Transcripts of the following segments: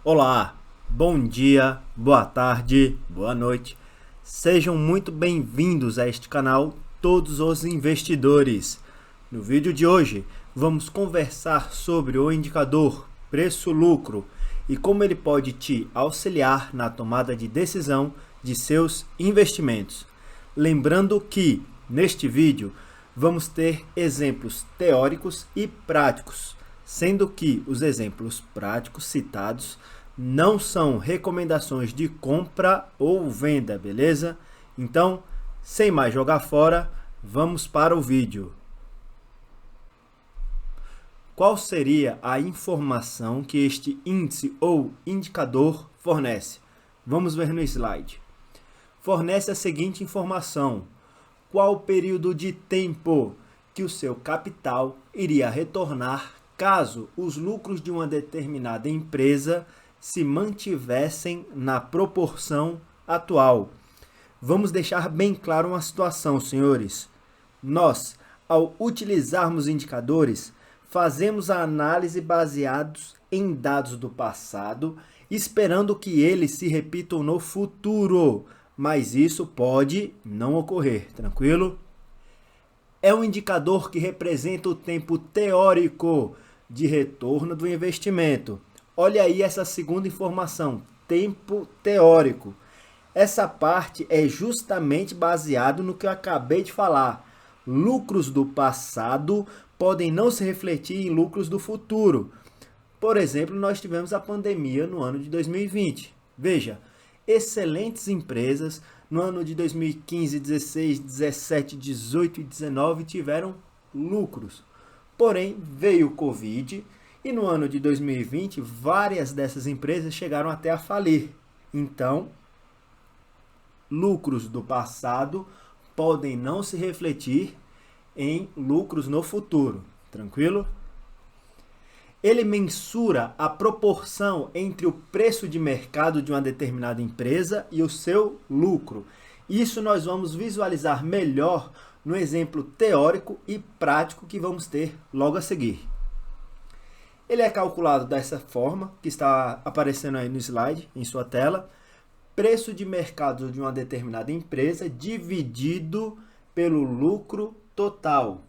Olá, bom dia, boa tarde, boa noite. Sejam muito bem-vindos a este canal, todos os investidores. No vídeo de hoje, vamos conversar sobre o indicador preço-lucro e como ele pode te auxiliar na tomada de decisão de seus investimentos. Lembrando que, neste vídeo, vamos ter exemplos teóricos e práticos, sendo que os exemplos práticos citados não são recomendações de compra ou venda, beleza? Então, sem mais jogar fora, vamos para o vídeo. Qual seria a informação que este índice ou indicador fornece? Vamos ver no slide. Fornece a seguinte informação: qual o período de tempo que o seu capital iria retornar caso os lucros de uma determinada empresa se mantivessem na proporção atual. Vamos deixar bem claro uma situação, senhores. Nós, ao utilizarmos indicadores, fazemos a análise baseados em dados do passado, esperando que eles se repitam no futuro, mas isso pode não ocorrer, tranquilo? É um indicador que representa o tempo teórico de retorno do investimento. Olha aí essa segunda informação, tempo teórico. Essa parte é justamente baseado no que eu acabei de falar. Lucros do passado podem não se refletir em lucros do futuro. Por exemplo, nós tivemos a pandemia no ano de 2020. Veja, excelentes empresas no ano de 2015, 16, 17, 18 e 19 tiveram lucros. Porém, veio o Covid e no ano de 2020, várias dessas empresas chegaram até a falir. Então, lucros do passado podem não se refletir em lucros no futuro. Tranquilo? Ele mensura a proporção entre o preço de mercado de uma determinada empresa e o seu lucro. Isso nós vamos visualizar melhor no exemplo teórico e prático que vamos ter logo a seguir. Ele é calculado dessa forma, que está aparecendo aí no slide, em sua tela. Preço de mercado de uma determinada empresa dividido pelo lucro total.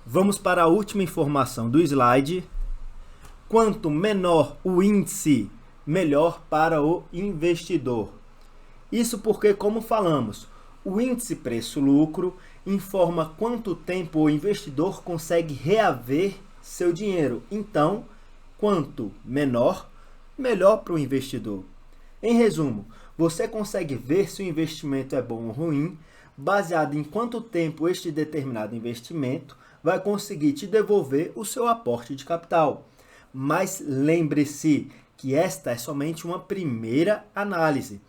Vamos para a última informação do slide. Quanto menor o índice, melhor para o investidor. Isso porque, como falamos, o índice preço-lucro informa quanto tempo o investidor consegue reaver seu dinheiro. Então, quanto menor, melhor para o investidor. Em resumo, você consegue ver se o investimento é bom ou ruim, baseado em quanto tempo este determinado investimento vai conseguir te devolver o seu aporte de capital. Mas lembre-se que esta é somente uma primeira análise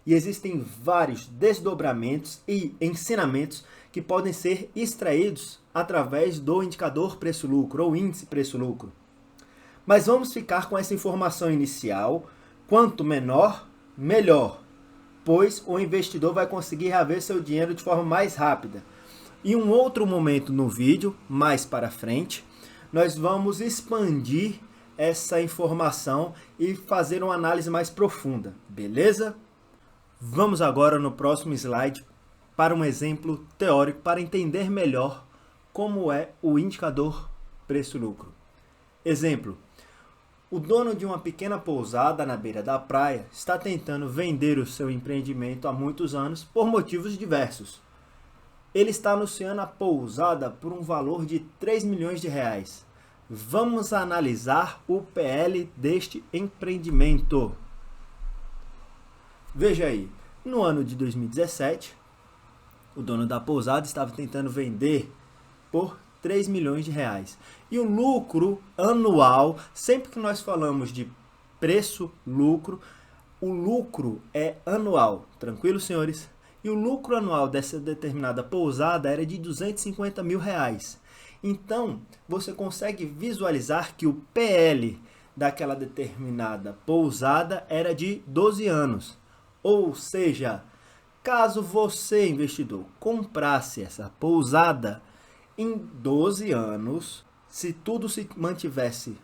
e existem vários desdobramentos e ensinamentos que podem ser extraídos através do indicador preço-lucro ou índice preço-lucro. Mas vamos ficar com essa informação inicial: quanto menor, melhor, pois o investidor vai conseguir reaver seu dinheiro de forma mais rápida. Em um outro momento no vídeo, mais para frente, nós vamos expandir essa informação e fazer uma análise mais profunda, beleza? Vamos agora no próximo slide para um exemplo teórico para entender melhor como é o indicador preço-lucro. Exemplo: o dono de uma pequena pousada na beira da praia está tentando vender o seu empreendimento há muitos anos por motivos diversos. Ele está anunciando a pousada por um valor de 3 milhões de reais. Vamos analisar o PL deste empreendimento. Veja aí, no ano de 2017, o dono da pousada estava tentando vender por 3 milhões de reais. E o lucro anual, sempre que nós falamos de preço-lucro, o lucro é anual. Tranquilo, senhores? E o lucro anual dessa determinada pousada era de 250 mil reais. Então, você consegue visualizar que o PL daquela determinada pousada era de 12 anos. Ou seja, caso você, investidor, comprasse essa pousada em 12 anos, se tudo se mantivesse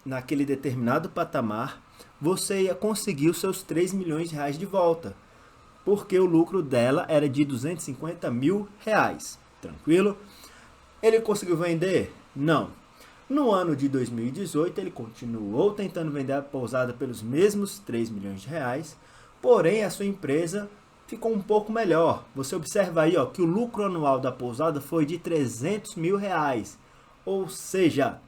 naquele determinado patamar, você ia conseguir os seus 3 milhões de reais de volta, porque o lucro dela era de 250 mil reais. Tranquilo? Ele conseguiu vender? Não. No ano de 2018, ele continuou tentando vender a pousada pelos mesmos 3 milhões de reais, porém a sua empresa ficou um pouco melhor. Você observa aí que o lucro anual da pousada foi de 300 mil reais, ou seja,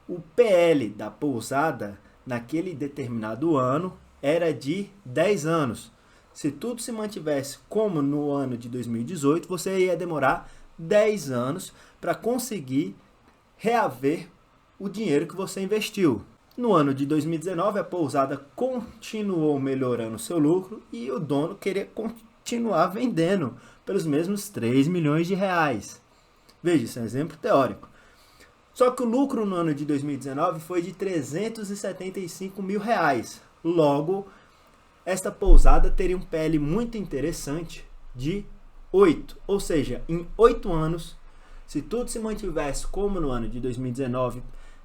o PL da pousada naquele determinado ano era de 10 anos. Se tudo se mantivesse como no ano de 2018, você ia demorar 10 anos para conseguir reaver o dinheiro que você investiu. No ano de 2019, a pousada continuou melhorando seu lucro e o dono queria continuar vendendo pelos mesmos 3 milhões de reais. Veja, isso é um exemplo teórico. Só que o lucro no ano de 2019 foi de 375 mil reais. Logo, esta pousada teria um PL muito interessante de 8. Ou seja, em 8 anos, se tudo se mantivesse como no ano de 2019,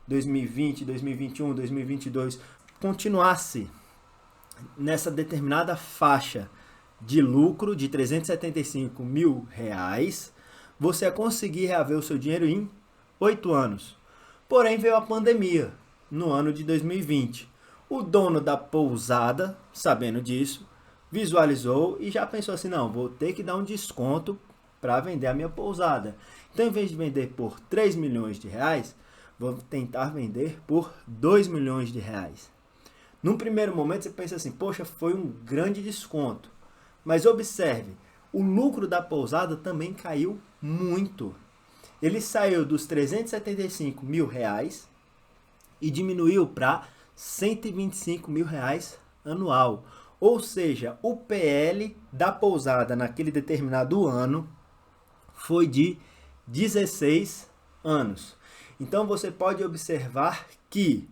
2020, 2021, 2022, continuasse nessa determinada faixa de lucro de 375 mil reais, você ia conseguir reaver o seu dinheiro em 8 anos. Porém, veio a pandemia no ano de 2020. O dono da pousada, sabendo disso, visualizou e já pensou assim, não, vou ter que dar um desconto para vender a minha pousada. Então, em vez de vender por 3 milhões de reais, vou tentar vender por 2 milhões de reais. Num primeiro momento, você pensa assim, poxa, foi um grande desconto. Mas observe, o lucro da pousada também caiu muito. Ele saiu dos 375 mil reais e diminuiu para 125 mil reais anual. Ou seja, o PL da pousada naquele determinado ano foi de 16 anos. Então você pode observar que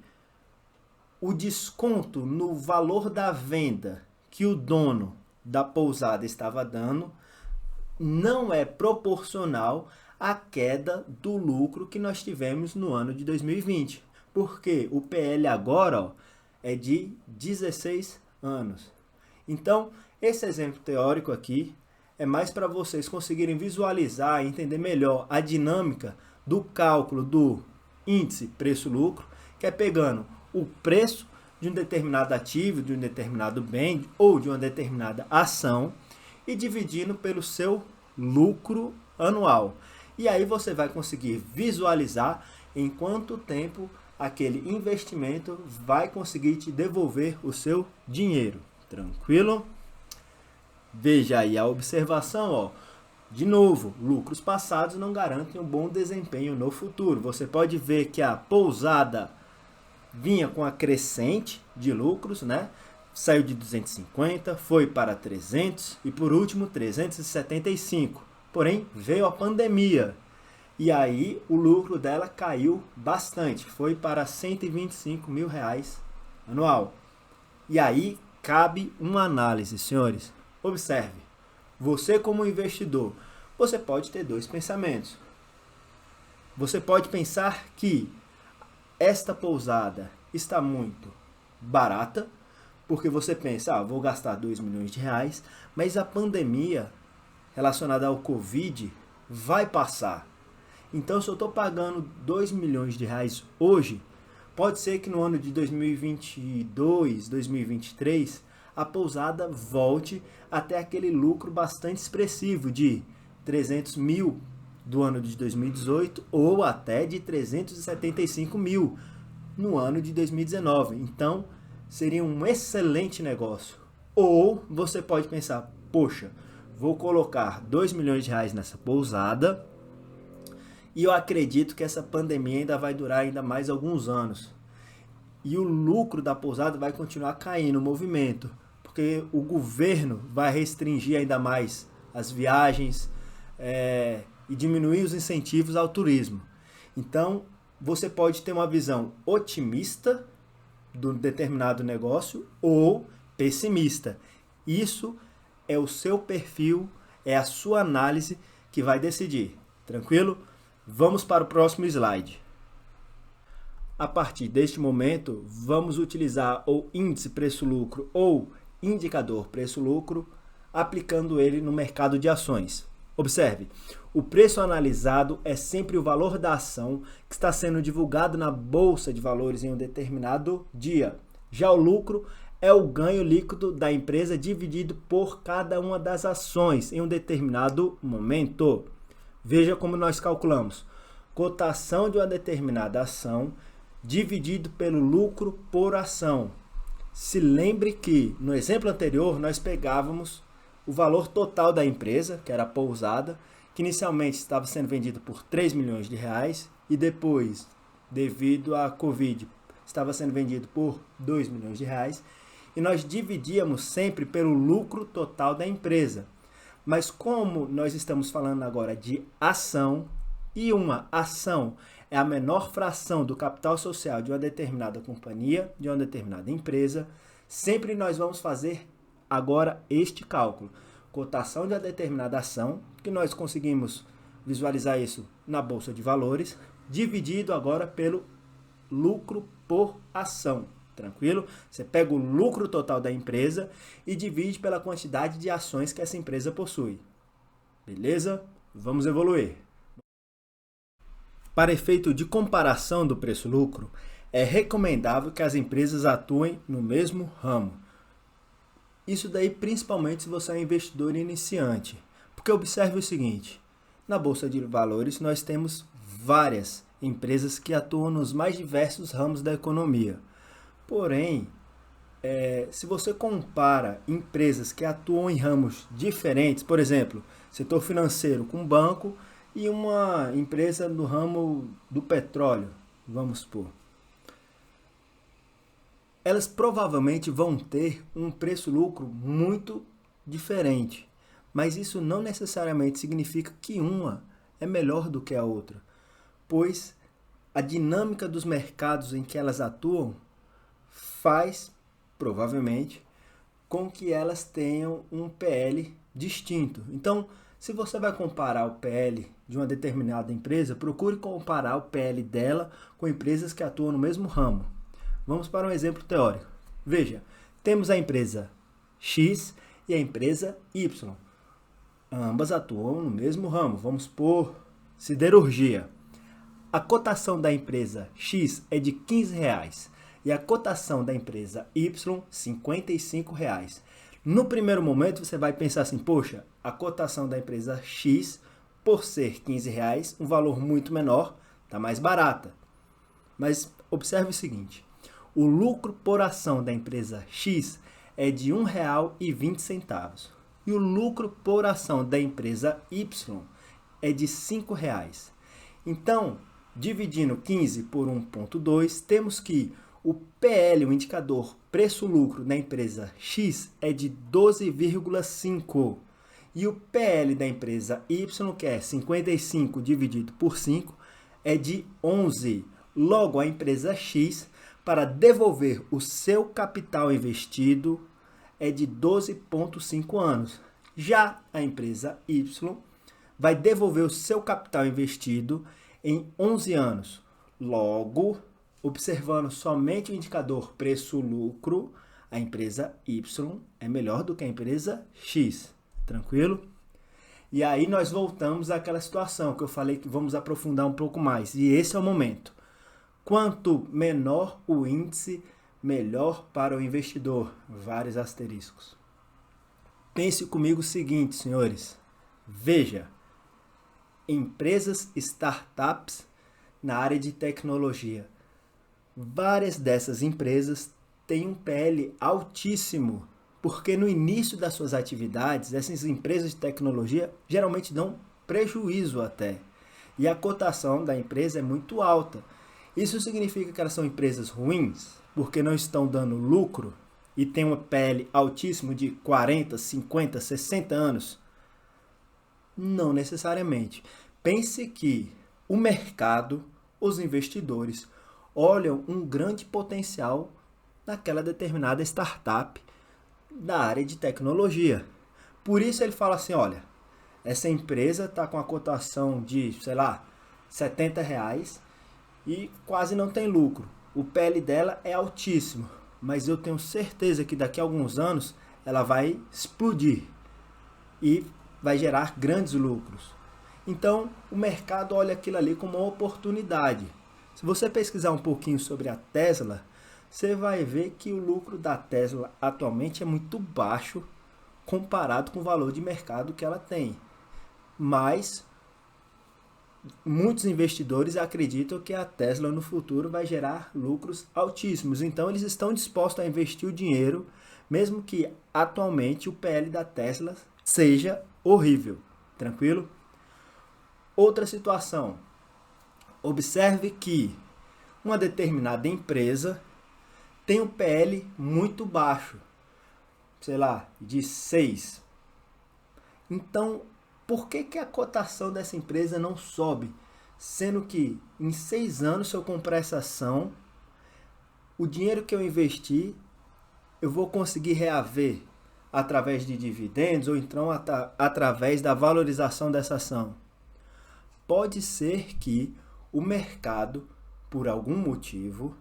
o desconto no valor da venda que o dono da pousada estava dando não é proporcional à queda do lucro que nós tivemos no ano de 2020. Porque o PL agora é de 16 anos. Então, esse exemplo teórico aqui é mais para vocês conseguirem visualizar e entender melhor a dinâmica do cálculo do índice preço-lucro, que é pegando o preço de um determinado ativo, de um determinado bem ou de uma determinada ação e dividindo pelo seu lucro anual. E aí você vai conseguir visualizar em quanto tempo aquele investimento vai conseguir te devolver o seu dinheiro. Tranquilo? Veja aí a observação, De novo, lucros passados não garantem um bom desempenho no futuro. Você pode ver que a pousada vinha com a crescente de lucros, né? Saiu de 250, foi para 300 e por último 375. Porém, veio a pandemia e aí o lucro dela caiu bastante, foi para 125 mil reais anual. E aí cabe uma análise, senhores. Observe, você como investidor, você pode ter dois pensamentos. Você pode pensar que esta pousada está muito barata, porque você pensa, vou gastar 2 milhões de reais, mas a pandemia relacionada ao Covid vai passar. Então, se eu estou pagando 2 milhões de reais hoje, pode ser que no ano de 2022, 2023, a pousada volte até aquele lucro bastante expressivo de 300 mil do ano de 2018 ou até de 375 mil no ano de 2019. Então, seria um excelente negócio. Ou você pode pensar, poxa, vou colocar 2 milhões de reais nessa pousada e eu acredito que essa pandemia ainda vai durar ainda mais alguns anos. E o lucro da pousada vai continuar caindo, o movimento, porque o governo vai restringir ainda mais as viagens e diminuir os incentivos ao turismo. Então, você pode ter uma visão otimista do determinado negócio ou pessimista. Isso é o seu perfil, é a sua análise que vai decidir. Tranquilo? Vamos para o próximo slide. a partir deste momento, vamos utilizar o índice preço-lucro ou indicador preço-lucro, aplicando ele no mercado de ações. Observe, o preço analisado é sempre o valor da ação que está sendo divulgado na Bolsa de Valores em um determinado dia. Já o lucro é o ganho líquido da empresa dividido por cada uma das ações em um determinado momento. Veja como nós calculamos. Cotação de uma determinada ação dividido pelo lucro por ação. Se lembre que, no exemplo anterior, nós pegávamos o valor total da empresa, que era a pousada, que inicialmente estava sendo vendido por 3 milhões de reais e depois, devido à Covid, estava sendo vendido por 2 milhões de reais, e nós dividíamos sempre pelo lucro total da empresa. Mas como nós estamos falando agora de ação, e uma ação é a menor fração do capital social de uma determinada companhia, de uma determinada empresa, sempre nós vamos fazer agora este cálculo. Cotação de uma determinada ação, que nós conseguimos visualizar isso na Bolsa de Valores, dividido agora pelo lucro por ação. Tranquilo? Você pega o lucro total da empresa e divide pela quantidade de ações que essa empresa possui. Beleza? Vamos evoluir. Para efeito de comparação do preço-lucro, é recomendável que as empresas atuem no mesmo ramo. Isso daí principalmente se você é um investidor iniciante. Porque observe o seguinte, na Bolsa de Valores nós temos várias empresas que atuam nos mais diversos ramos da economia. Porém, se você compara empresas que atuam em ramos diferentes, por exemplo, setor financeiro com banco e uma empresa no ramo do petróleo, vamos supor, elas provavelmente vão ter um preço-lucro muito diferente, mas isso não necessariamente significa que uma é melhor do que a outra, pois a dinâmica dos mercados em que elas atuam faz, provavelmente, com que elas tenham um PL distinto. Então, se você vai comparar o PL de uma determinada empresa, procure comparar o PL dela com empresas que atuam no mesmo ramo. Vamos para um exemplo teórico. Veja, temos a empresa X e a empresa Y. Ambas atuam no mesmo ramo. Vamos por siderurgia. A cotação da empresa X é de R$15 e a cotação da empresa Y, R$55. No primeiro momento você vai pensar assim, poxa, a cotação da empresa X, por ser R$15, um valor muito menor, está mais barata. Mas observe o seguinte, o lucro por ação da empresa X é de R$1,20 e o lucro por ação da empresa Y é de R$5. Então, dividindo 15 por 1,2, temos que o PL, o indicador preço-lucro da empresa X, é de 12,5 e o PL da empresa Y, que é 55 dividido por 5, é de 11. Logo, a empresa X, para devolver o seu capital investido, é de 12,5 anos. Já a empresa Y vai devolver o seu capital investido em 11 anos. Logo, observando somente o indicador preço-lucro, a empresa Y é melhor do que a empresa X. Tranquilo? E aí nós voltamos àquela situação que eu falei que vamos aprofundar um pouco mais. E esse é o momento. Quanto menor o índice, melhor para o investidor. Vários asteriscos. Pense comigo o seguinte, senhores. Veja, empresas startups na área de tecnologia. Várias dessas empresas têm um PL altíssimo, porque no início das suas atividades, essas empresas de tecnologia geralmente dão prejuízo até. E a cotação da empresa é muito alta. Isso significa que elas são empresas ruins, porque não estão dando lucro e têm um PL altíssimo de 40, 50, 60 anos? Não necessariamente. Pense que o mercado, os investidores, olham um grande potencial naquela determinada startup da área de tecnologia. Por isso ele fala assim, olha, essa empresa está com a cotação de, sei lá, R$70 e quase não tem lucro. O PL dela é altíssimo, mas eu tenho certeza que daqui a alguns anos ela vai explodir e vai gerar grandes lucros. Então, o mercado olha aquilo ali como uma oportunidade. Se você pesquisar um pouquinho sobre a Tesla, você vai ver que o lucro da Tesla atualmente é muito baixo comparado com o valor de mercado que ela tem. Mas muitos investidores acreditam que a Tesla no futuro vai gerar lucros altíssimos. Então eles estão dispostos a investir o dinheiro, mesmo que atualmente o PL da Tesla seja horrível. Tranquilo? Outra situação. Observe que uma determinada empresa tem um PL muito baixo, sei lá, de 6. Então, por que a cotação dessa empresa não sobe? Sendo que em 6 anos, se eu comprar essa ação, o dinheiro que eu investi, eu vou conseguir reaver através de dividendos ou então através da valorização dessa ação. Pode ser que o mercado, por algum motivo,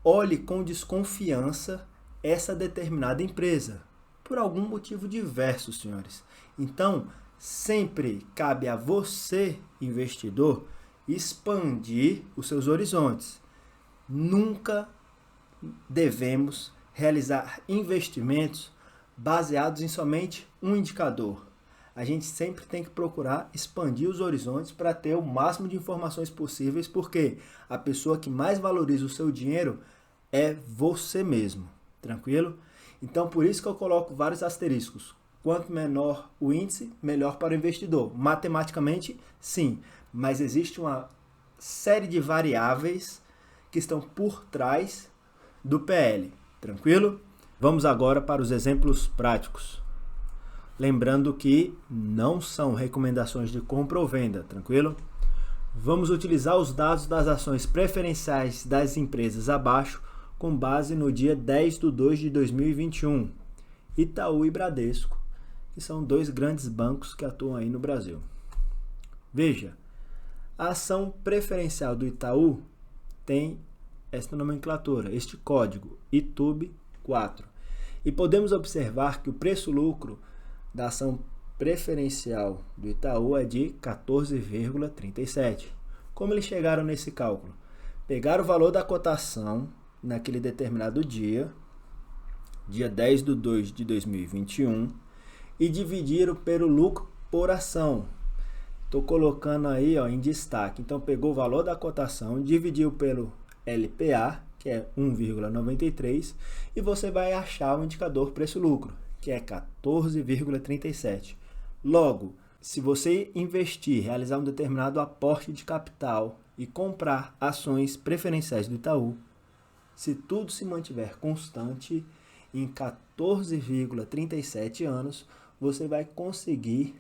olhe com desconfiança essa determinada empresa, por algum motivo diverso, senhores. Então, sempre cabe a você, investidor, expandir os seus horizontes. Nunca devemos realizar investimentos baseados em somente um indicador. A gente sempre tem que procurar expandir os horizontes para ter o máximo de informações possíveis, porque a pessoa que mais valoriza o seu dinheiro é você mesmo. Tranquilo? Então, por isso que eu coloco vários asteriscos. Quanto menor o índice, melhor para o investidor. Matematicamente, sim, mas existe uma série de variáveis que estão por trás do PL. Tranquilo? Vamos agora para os exemplos práticos. Lembrando que não são recomendações de compra ou venda, tranquilo? Vamos utilizar os dados das ações preferenciais das empresas abaixo com base no dia 10/2 de 2021. Itaú e Bradesco, que são dois grandes bancos que atuam aí no Brasil. Veja, a ação preferencial do Itaú tem esta nomenclatura, este código, ITUB4. E podemos observar que o preço-lucro da ação preferencial do Itaú é de 14,37. Como eles chegaram nesse cálculo? Pegaram o valor da cotação naquele determinado dia 10/2 de 2021, e dividiram pelo lucro por ação. Estou colocando aí em destaque. Então, pegou o valor da cotação, dividiu pelo LPA, que é 1,93, e você vai achar o indicador preço-lucro, que é 14,37. Logo, se você investir, realizar um determinado aporte de capital e comprar ações preferenciais do Itaú, se tudo se mantiver constante, em 14,37 anos, você vai conseguir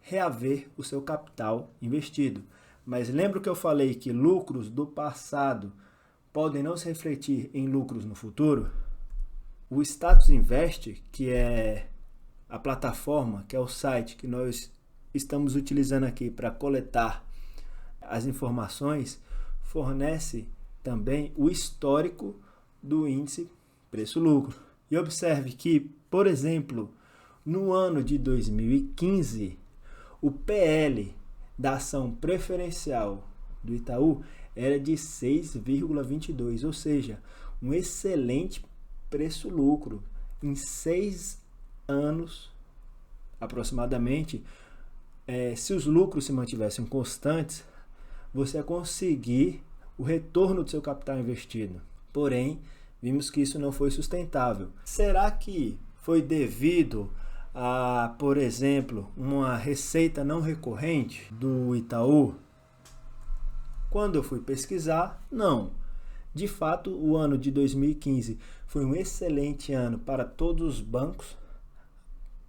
reaver o seu capital investido. Mas lembra que eu falei que lucros do passado podem não se refletir em lucros no futuro? O Status Invest, que é a plataforma, que é o site que nós estamos utilizando aqui para coletar as informações, fornece também o histórico do índice preço-lucro. E observe que, por exemplo, no ano de 2015, o PL da ação preferencial do Itaú era de 6,22, ou seja, um excelente preço-lucro. Em 6 anos, aproximadamente, se os lucros se mantivessem constantes, você ia conseguir o retorno do seu capital investido. Porém, vimos que isso não foi sustentável. Será que foi devido a, por exemplo, uma receita não recorrente do Itaú? Quando eu fui pesquisar, não. De fato, o ano de 2015 foi um excelente ano para todos os bancos,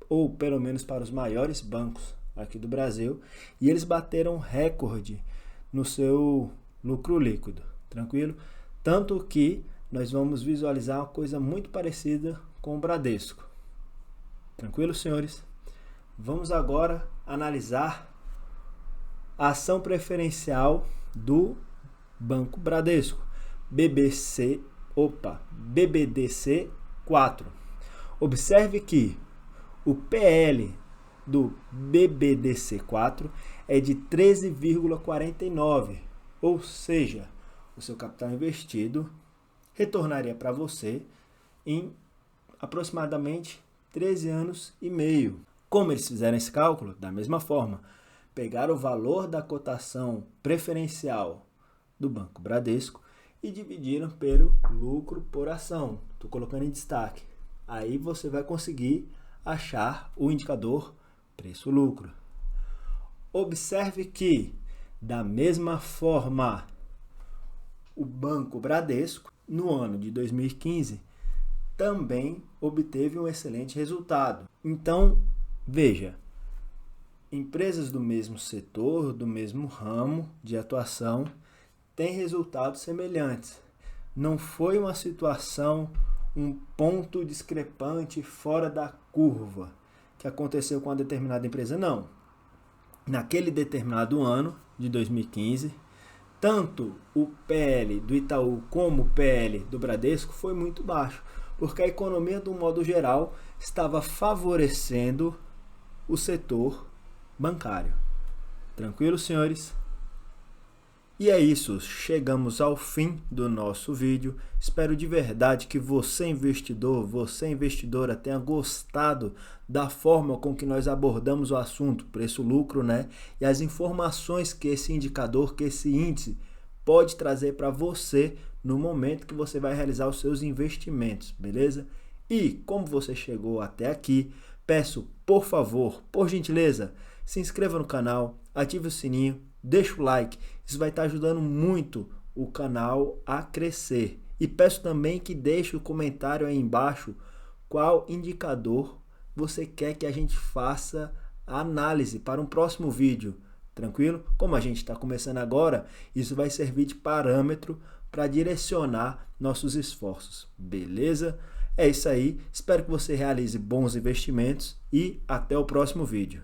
ou pelo menos para os maiores bancos aqui do Brasil, e eles bateram recorde no seu lucro líquido, tranquilo? Tanto que nós vamos visualizar uma coisa muito parecida com o Bradesco. Tranquilo, senhores? Vamos agora analisar a ação preferencial do Banco Bradesco, BBDC 4. Observe que o PL do BBDC 4 é de 13,49, ou seja, o seu capital investido retornaria para você em aproximadamente 13 anos e meio. Como eles fizeram esse cálculo? Da mesma forma, pegaram o valor da cotação preferencial do Banco Bradesco e dividiram pelo lucro por ação. Estou colocando em destaque. Aí você vai conseguir achar o indicador preço-lucro. Observe que, da mesma forma, o Banco Bradesco, no ano de 2015, também obteve um excelente resultado. Então, veja, empresas do mesmo setor, do mesmo ramo de atuação, têm resultados semelhantes. Não foi uma situação, um ponto discrepante fora da curva que aconteceu com uma determinada empresa, não. Naquele determinado ano de 2015, tanto o PL do Itaú como o PL do Bradesco foi muito baixo, porque a economia, do modo geral, estava favorecendo o setor bancário. Tranquilo, senhores? E é isso, chegamos ao fim do nosso vídeo. Espero de verdade que você investidor, você investidora tenha gostado da forma com que nós abordamos o assunto preço-lucro, né? E as informações que esse indicador, que esse índice pode trazer para você no momento que você vai realizar os seus investimentos, beleza? E como você chegou até aqui, peço, por favor, por gentileza, se inscreva no canal, ative o sininho, deixa o like, isso vai estar ajudando muito o canal a crescer. E peço também que deixe o comentário aí embaixo qual indicador você quer que a gente faça a análise para um próximo vídeo. Tranquilo? Como a gente está começando agora, isso vai servir de parâmetro para direcionar nossos esforços. Beleza? É isso aí. Espero que você realize bons investimentos e até o próximo vídeo.